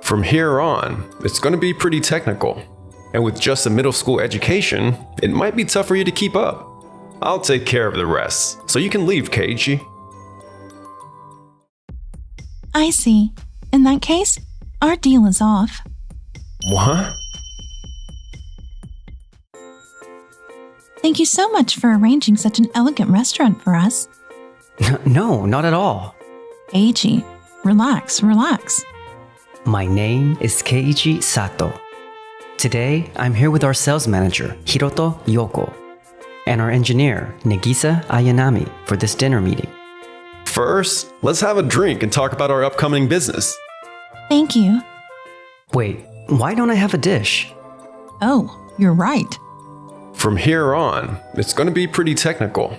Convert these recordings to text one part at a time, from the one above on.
From here on, it's going to be pretty technical. And with just a middle school education, it might be tough for you to keep up. I'll take care of the rest, so you can leave, Keiichi. I see. In that case, our deal is off. What? Thank you so much for arranging such an elegant restaurant for us. No, not at all. Keiichi, relax. My name is Keiichi Sato. Today, I'm here with our sales manager, Hiroto Yoko, and our engineer, Nagisa Ayanami, for this dinner meeting. First, let's have a drink and talk about our upcoming business. Thank you. Wait, why don't I have a dish? Oh, you're right. From here on, it's going to be pretty technical.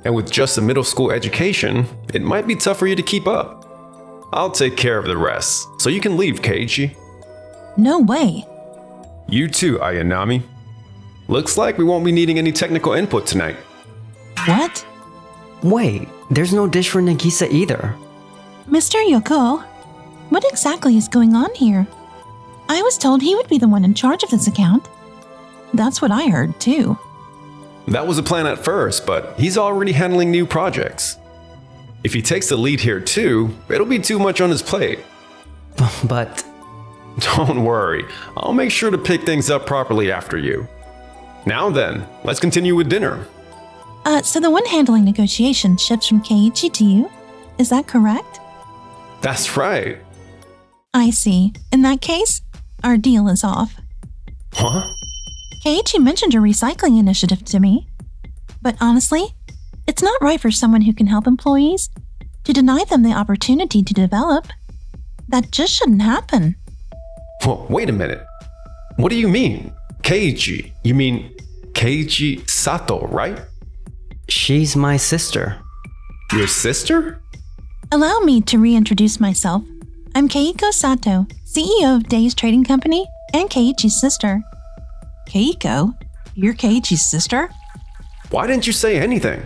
And with just a middle school education, it might be tough for you to keep up. I'll take care of the rest, so you can leave, Keiichi. No way. You too, Ayanami. Looks like we won't be needing any technical input tonight. What? Wait, there's no dish for Nagisa either. Mr. Yoko, what exactly is going on here? I was told he would be the one in charge of this account. That's what I heard, too. That was the plan at first, but he's already handling new projects. If he takes the lead here too, it'll be too much on his plate. But... Don't worry, I'll make sure to pick things up properly after you. Now then, let's continue with dinner. So the one handling negotiations shifts from Keiichi to you? Is that correct? That's right. I see. In that case, our deal is off. Huh? Keiichi mentioned your recycling initiative to me. But honestly, it's not right for someone who can help employees to deny them the opportunity to develop. That just shouldn't happen. Well, wait a minute. What do you mean? Keiichi? You mean Keiichi Sato, right? she's my sister. Your sister? Allow me to reintroduce myself. I'm Keiko Sato, CEO of Days Trading Company and Keiichi's sister. Keiko? You're Keiichi's sister? Why didn't you say anything?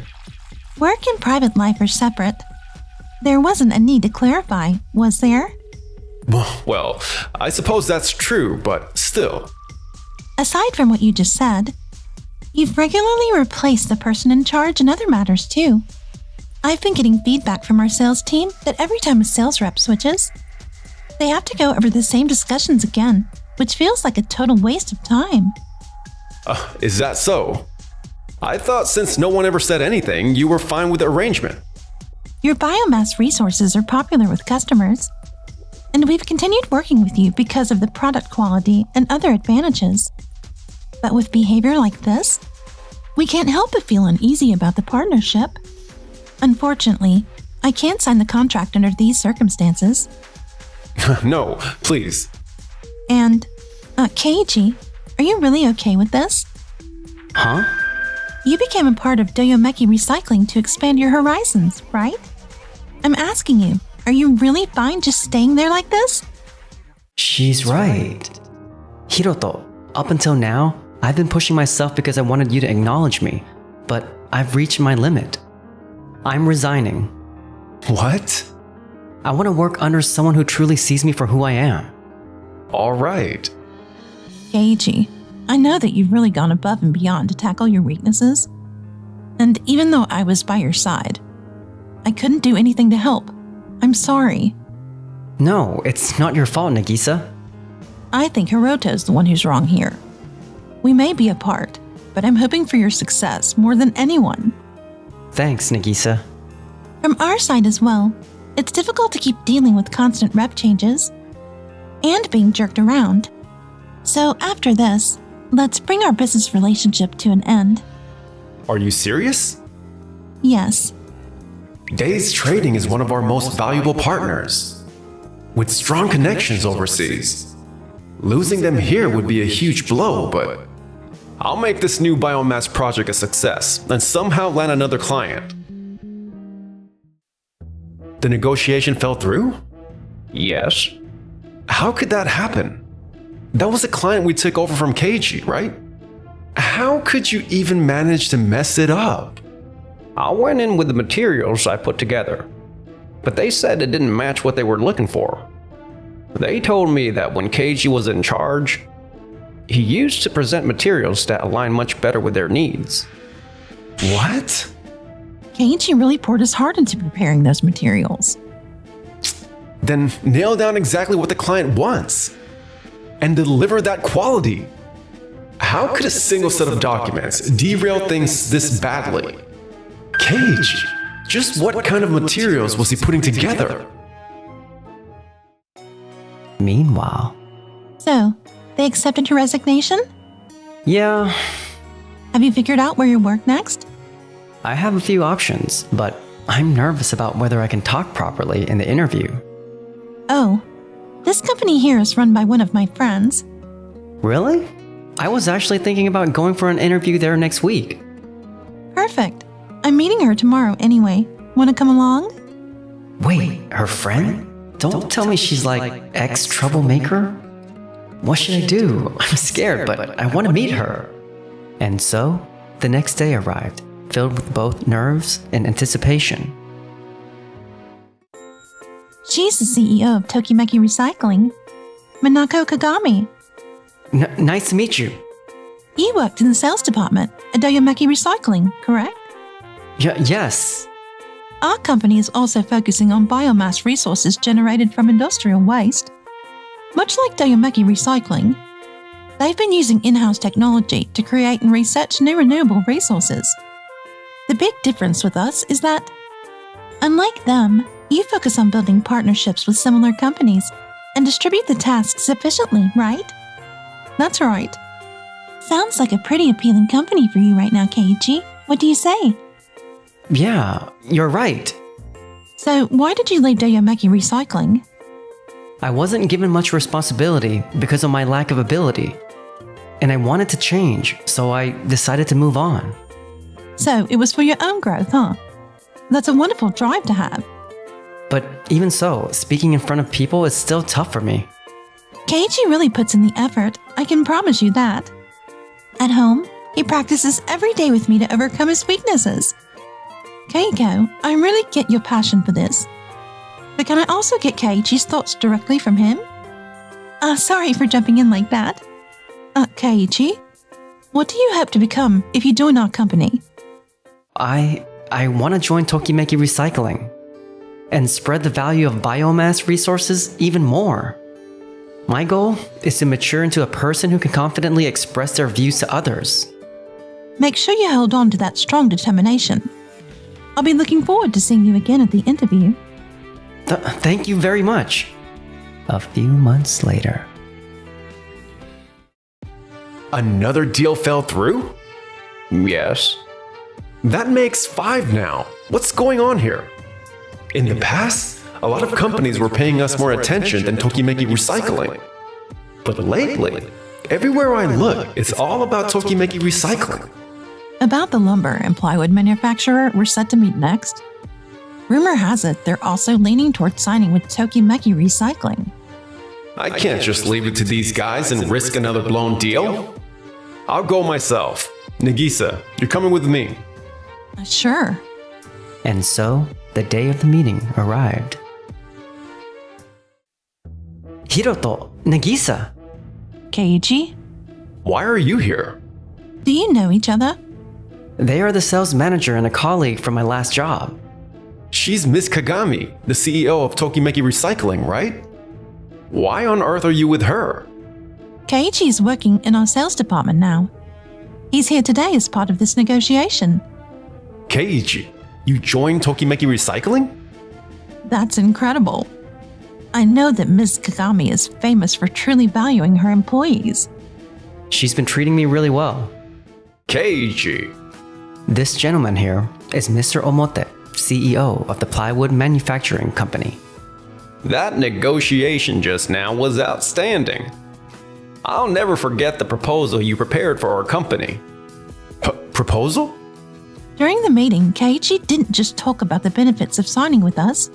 Work and private life are separate. There wasn't a need to clarify, was there? Well, I suppose that's true, but still. Aside from what you just said, you've regularly replaced the person in charge in other matters too. I've been getting feedback from our sales team that every time a sales rep switches, they have to go over the same discussions again, which feels like a total waste of time. Is that so? I thought since no one ever said anything, you were fine with the arrangement. Your biomass resources are popular with customers, and we've continued working with you because of the product quality and other advantages. But with behavior like this, we can't help but feel uneasy about the partnership. Unfortunately, I can't sign the contract under these circumstances. No, please. And, Keiichi, are you really okay with this? Huh? You became a part of Doyomeki Recycling to expand your horizons, right? I'm asking you, are you really fine just staying there like this? She's right. Hiroto, up until now, I've been pushing myself because I wanted you to acknowledge me, but I've reached my limit. I'm resigning. What? I want to work under someone who truly sees me for who I am. All right. Keiichi, I know that you've really gone above and beyond to tackle your weaknesses. And even though I was by your side, I couldn't do anything to help. I'm sorry. No, it's not your fault, Nagisa. I think Hiroto's the one who's wrong here. We may be apart, but I'm hoping for your success more than anyone. Thanks, Nagisa. From our side as well, it's difficult to keep dealing with constant rep changes and being jerked around. So after this, let's bring our business relationship to an end. Are you serious? Yes. Days Trading is one of our most valuable partners, with strong connections overseas. Losing them here would be a huge blow, but I'll make this new biomass project a success and somehow land another client. The negotiation fell through? Yes. How could that happen? That was a client we took over from Keiichi, right? How could you even manage to mess it up? I went in with the materials I put together, but they said it didn't match what they were looking for. They told me that when Keiichi was in charge, he used to present materials that align much better with their needs. What? Keiichi really poured his heart into preparing those materials. Then nail down exactly what the client wants and deliver that quality. How could a single set of documents derail things this badly? Keiichi, just what kind of materials was he putting together? Meanwhile, So, they accepted your resignation? yeah, Have you figured out where you work next? I have a few options, but I'm nervous about whether I can talk properly in the interview. Oh, this company here is run by one of my friends. Really? I was actually thinking about going for an interview there next week. Perfect. I'm meeting her tomorrow anyway. Want to come along? Wait, her friend? Don't tell me she's like ex-troublemaker? What should I do? I'm scared, but I want to meet her. And so, the next day arrived, filled with both nerves and anticipation. She's the CEO of Tokimeki Recycling, Minako Kagami. Nice to meet you. You worked in the sales department at Doyomeki Recycling, correct? Yes. Our company is also focusing on biomass resources generated from industrial waste. Much like Doyomeki Recycling, they've been using in-house technology to create and research new renewable resources. The big difference with us is that, unlike them, you focus on building partnerships with similar companies and distribute the tasks efficiently, right? That's right. Sounds like a pretty appealing company for you right now, Keiichi. What do you say? Yeah, you're right. So, why did you leave Doyomeki Recycling? I wasn't given much responsibility because of my lack of ability. And I wanted to change, so I decided to move on. So, it was for your own growth, huh? That's a wonderful drive to have. But even so, speaking in front of people is still tough for me. Keiichi really puts in the effort, I can promise you that. At home, he practices every day with me to overcome his weaknesses. Keiko, I really get your passion for this. But can I also get Keiichi's thoughts directly from him? Sorry for jumping in like that. Keiichi, what do you hope to become if you join our company? I want to join Tokimeki Recycling and spread the value of biomass resources even more. My goal is to mature into a person who can confidently express their views to others. Make sure you hold on to that strong determination. I'll be looking forward to seeing you again at the interview. Thank you very much. A few months later. Another deal fell through? Yes. That makes 5 now. What's going on here? In the past, a lot of companies were paying us more attention than Tokimeki Recycling. But lately, everywhere I look, it's all about Tokimeki Recycling. About the lumber and plywood manufacturer we're set to meet next. Rumor has it they're also leaning toward signing with Tokimeki Recycling. I can't just leave it to these guys and risk another blown deal. I'll go myself. Nagisa, you're coming with me. Sure. And so, the day of the meeting arrived. Hiroto, Nagisa. Keiichi, Why are you here? Do you know each other? They are the sales manager and a colleague from my last job. She's Miss Kagami, the CEO of Tokimeki Recycling, right? Why on earth are you with her? Keiichi is working in our sales department now. He's here today as part of this negotiation. Keiichi, you joined Tokimeki Recycling? That's incredible. I know that Ms. Kagami is famous for truly valuing her employees. She's been treating me really well. Keiichi. This gentleman here is Mr. Omote, CEO of the plywood manufacturing company. That negotiation just now was outstanding. I'll never forget the proposal you prepared for our company. Proposal? During the meeting, Keiichi didn't just talk about the benefits of signing with us.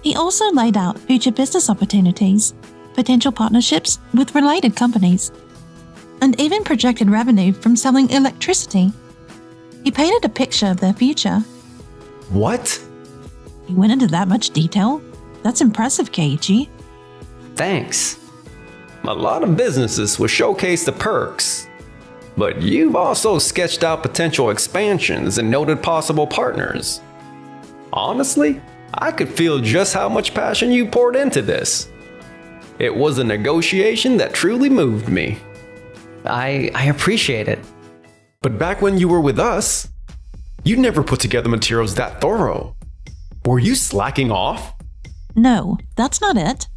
He also laid out future business opportunities, potential partnerships with related companies, and even projected revenue from selling electricity. He painted a picture of their future. What? you went into that much detail? That's impressive, Keiichi. Thanks. A lot of businesses will showcase the perks, but you've also sketched out potential expansions and noted possible partners. Honestly, I could feel just how much passion you poured into this. It was a negotiation that truly moved me. I appreciate it. But back when you were with us, you never put together materials that thorough. Were you slacking off? No, that's not it.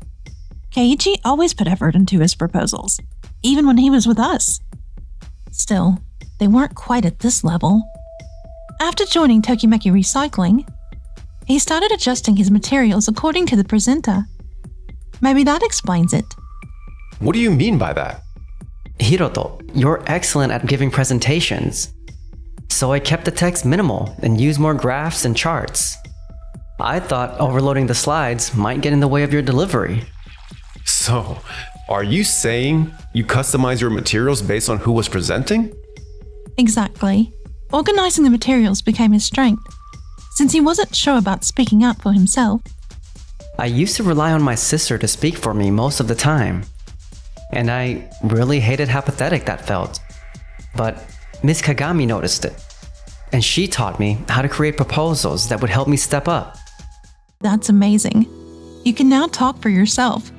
Keiichi always put effort into his proposals, even when he was with us. Still, they weren't quite at this level. After joining Tokimeki Recycling, he started adjusting his materials according to the presenter. Maybe that explains it. What do you mean by that? Hiroto, you're excellent at giving presentations. So I kept the text minimal and used more graphs and charts. I thought overloading the slides might get in the way of your delivery. So, are you saying you customize your materials based on who was presenting? Exactly. Organizing the materials became his strength, since he wasn't sure about speaking up for himself. I used to rely on my sister to speak for me most of the time. And I really hated how pathetic that felt. But Miss Kagami noticed it. And she taught me how to create proposals that would help me step up. That's amazing. You can now talk for yourself.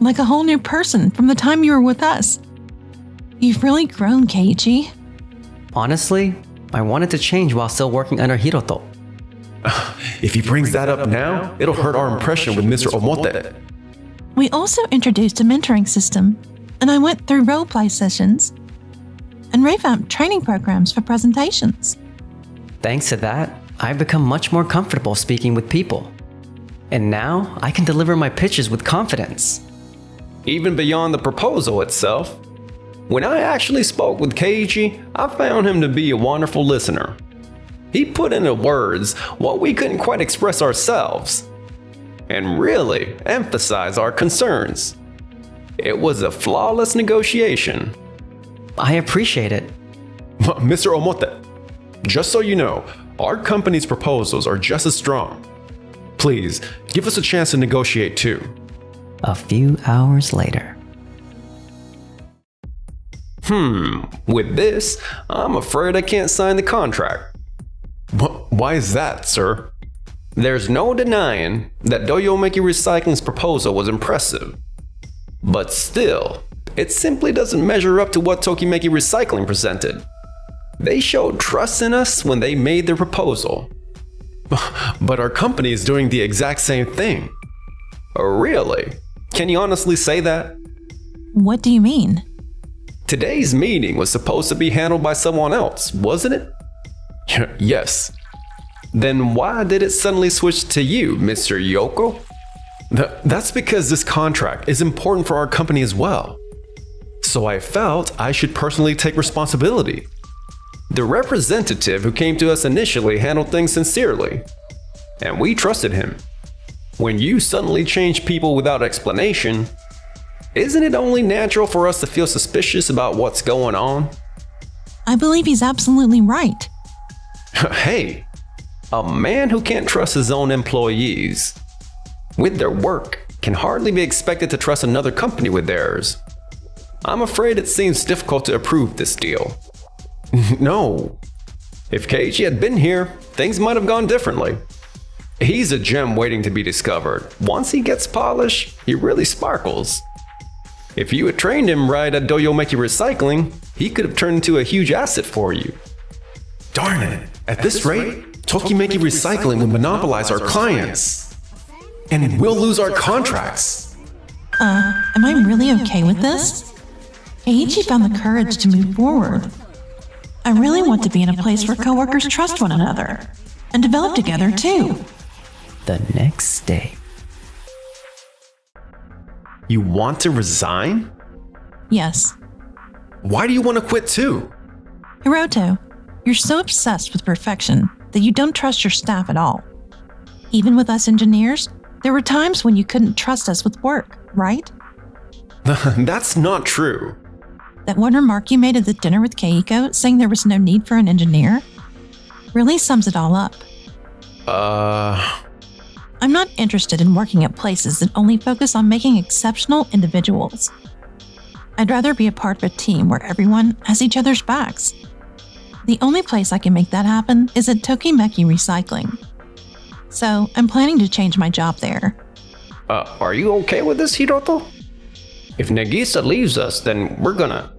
Like a whole new person from the time you were with us. You've really grown, Keiichi. Honestly, I wanted to change while still working under Hiroto. If he brings that up now, it'll hurt our impression with Mr. Omote. We also introduced a mentoring system, and I went through role-play sessions and revamped training programs for presentations. Thanks to that, I've become much more comfortable speaking with people. And now I can deliver my pitches with confidence. Even beyond the proposal itself, when I actually spoke with Keiichi, I found him to be a wonderful listener. He put into words what we couldn't quite express ourselves, and really emphasize our concerns. It was a flawless negotiation. I appreciate it. Mr. Omote, just so you know, our company's proposals are just as strong. Please, give us a chance to negotiate too. A few hours later. With this, I'm afraid I can't sign the contract. Why is that, sir? There's no denying that Doyomeki Recycling's proposal was impressive. But still, it simply doesn't measure up to what Tokimeki Recycling presented. They showed trust in us when they made their proposal. But our company is doing the exact same thing. Really? Can you honestly say that? What do you mean? Today's meeting was supposed to be handled by someone else, wasn't it? Yes. Then why did it suddenly switch to you, Mr. Yoko? That's because this contract is important for our company as well. So I felt I should personally take responsibility. The representative who came to us initially handled things sincerely, and we trusted him. When you suddenly change people without explanation, isn't it only natural for us to feel suspicious about what's going on? I believe he's absolutely right. Hey, a man who can't trust his own employees with their work can hardly be expected to trust another company with theirs. I'm afraid it seems difficult to approve this deal. No. If Keiichi had been here, things might have gone differently. He's a gem waiting to be discovered. Once he gets polished, he really sparkles. If you had trained him right at Doyomeki Recycling, he could have turned into a huge asset for you. Darn it. At this rate, Tokimeki Recycling will monopolize our clients. And we'll lose our contracts. Am I really okay with this? Keiichi found the courage to move forward. I really want to be in a place where coworkers trust one another and develop together too. The next day. You want to resign? Yes. Why do you want to quit too? Hiroto, you're so obsessed with perfection that you don't trust your staff at all. Even with us engineers, there were times when you couldn't trust us with work, right? That's not true. That one remark you made at the dinner with Keiko, saying there was no need for an engineer, really sums it all up. I'm not interested in working at places that only focus on making exceptional individuals. I'd rather be a part of a team where everyone has each other's backs. The only place I can make that happen is at Tokimeki Recycling. So I'm planning to change my job there. Are you okay with this, Hiroto? If Nagisa leaves us, then we're gonna...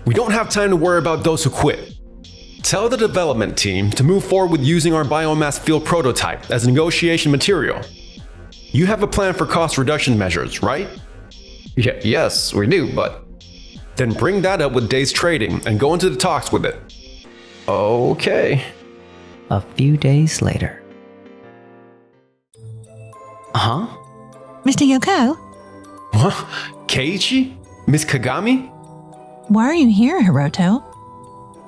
We don't have time to worry about those who quit. Tell the development team to move forward with using our biomass field prototype as negotiation material. You have a plan for cost reduction measures, right? Yes, we do, but... Then bring that up with Day's Trading and go into the talks with it. Okay. A few days later. Huh? Mr. Yoko, What? Keiichi? Miss Kagami? why are you here, Hiroto?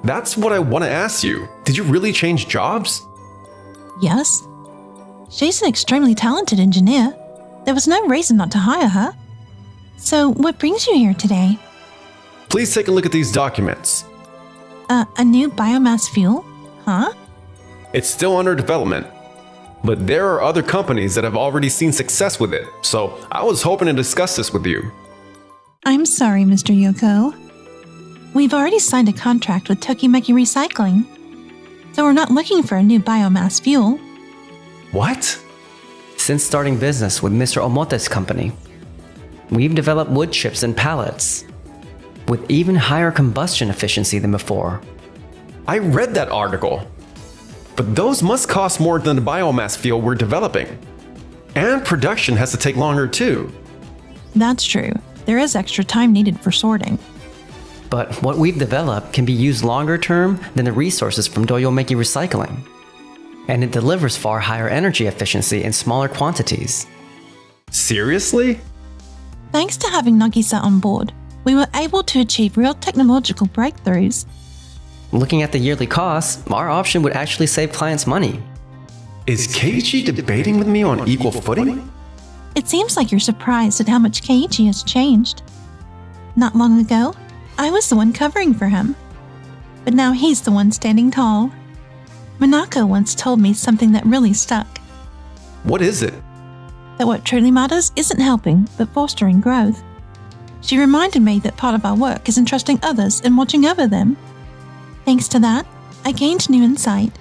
That's what I want to ask you. Did you really change jobs? Yes. She's an extremely talented engineer. There was no reason not to hire her. So what brings you here today? Please take a look at these documents. A new biomass fuel? Huh? It's still under development, but there are other companies that have already seen success with it, so I was hoping to discuss this with you. I'm sorry, Mr. Yoko. We've already signed a contract with Tokimeki Recycling, so we're not looking for a new biomass fuel. What? Since starting business with Mr. Omote's company, we've developed wood chips and pallets with even higher combustion efficiency than before. I read that article. But those must cost more than the biomass fuel we're developing. And production has to take longer too. That's true. There is extra time needed for sorting. But what we've developed can be used longer term than the resources from Doyomeki Recycling. And it delivers far higher energy efficiency in smaller quantities. Seriously? Thanks to having Nagisa on board, we were able to achieve real technological breakthroughs. Looking at the yearly costs, our option would actually save clients money. Is Keiichi debating with me on equal footing? It seems like you're surprised at how much Keiichi has changed. Not long ago, I was the one covering for him. But now he's the one standing tall. Minako once told me something that really stuck. What is it? That what truly matters isn't helping, but fostering growth. She reminded me that part of our work is entrusting others and watching over them. Thanks to that, I gained new insight.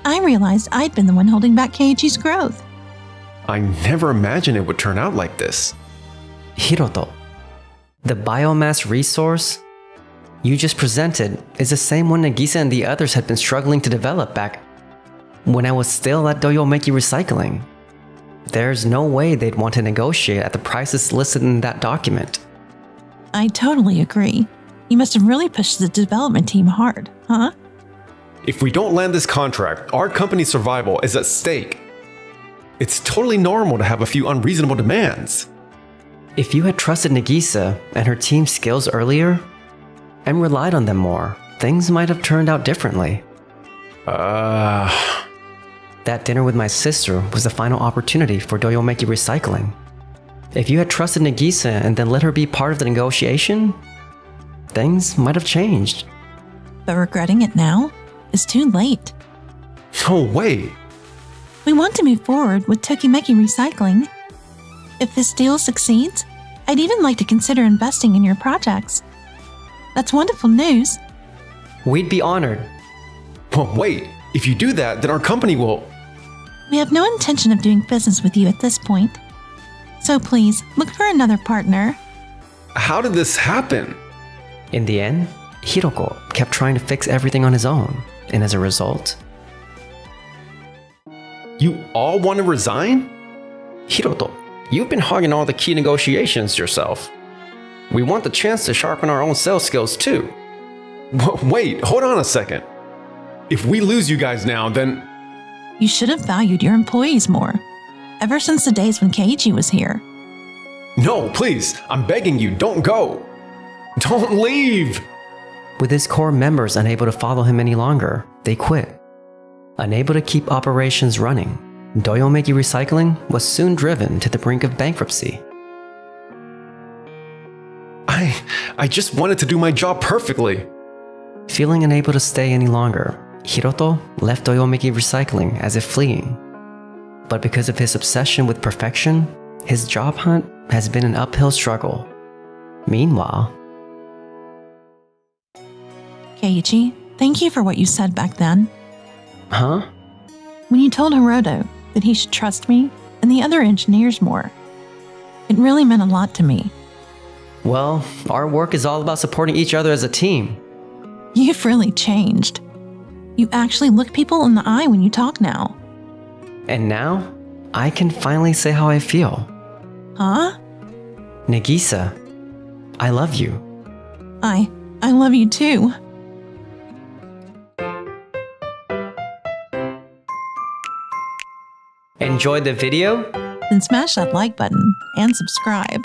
I realized I'd been the one holding back Keiichi's growth. I never imagined it would turn out like this. Hiroto, the biomass resource you just presented is the same one Nagisa and the others had been struggling to develop back when I was still at Doyomeki Recycling. There's no way they'd want to negotiate at the prices listed in that document. I totally agree. You must have really pushed the development team hard, huh? If we don't land this contract, our company's survival is at stake. It's totally normal to have a few unreasonable demands. If you had trusted Nagisa and her team's skills earlier, and relied on them more, things might have turned out differently. That dinner with my sister was the final opportunity for Doyomeki Recycling. If you had trusted Nagisa and then let her be part of the negotiation, things might have changed. But regretting it now is too late. No way. We want to move forward with Tokimeki Recycling. If this deal succeeds, I'd even like to consider investing in your projects. That's wonderful news. We'd be honored. Well, wait. If you do that, then our company will... We have no intention of doing business with you at this point. So please, look for another partner. How did this happen? In the end, Hiroko kept trying to fix everything on his own, and as a result... You all want to resign? Hiroto, you've been hogging all the key negotiations yourself. We want the chance to sharpen our own sales skills too. Wait, hold on a second. If we lose you guys now, then... You should have valued your employees more. Ever since the days when Keiichi was here. No, please, I'm begging you, don't go. Don't leave. With his core members unable to follow him any longer, they quit. Unable to keep operations running, Doyomeki Recycling was soon driven to the brink of bankruptcy. I just wanted to do my job perfectly. Feeling unable to stay any longer, Hiroto left Doyomeki Recycling as if fleeing. But because of his obsession with perfection, his job hunt has been an uphill struggle. Meanwhile, Keiichi, thank you for what you said back then. huh? When you told Hiroto that he should trust me and the other engineers more, it really meant a lot to me. Well, our work is all about supporting each other as a team. You've really changed. You actually look people in the eye when you talk now. And now, I can finally say how I feel. Huh? Nagisa, I love you. I love you too. Enjoyed the video? Then smash that like button and subscribe.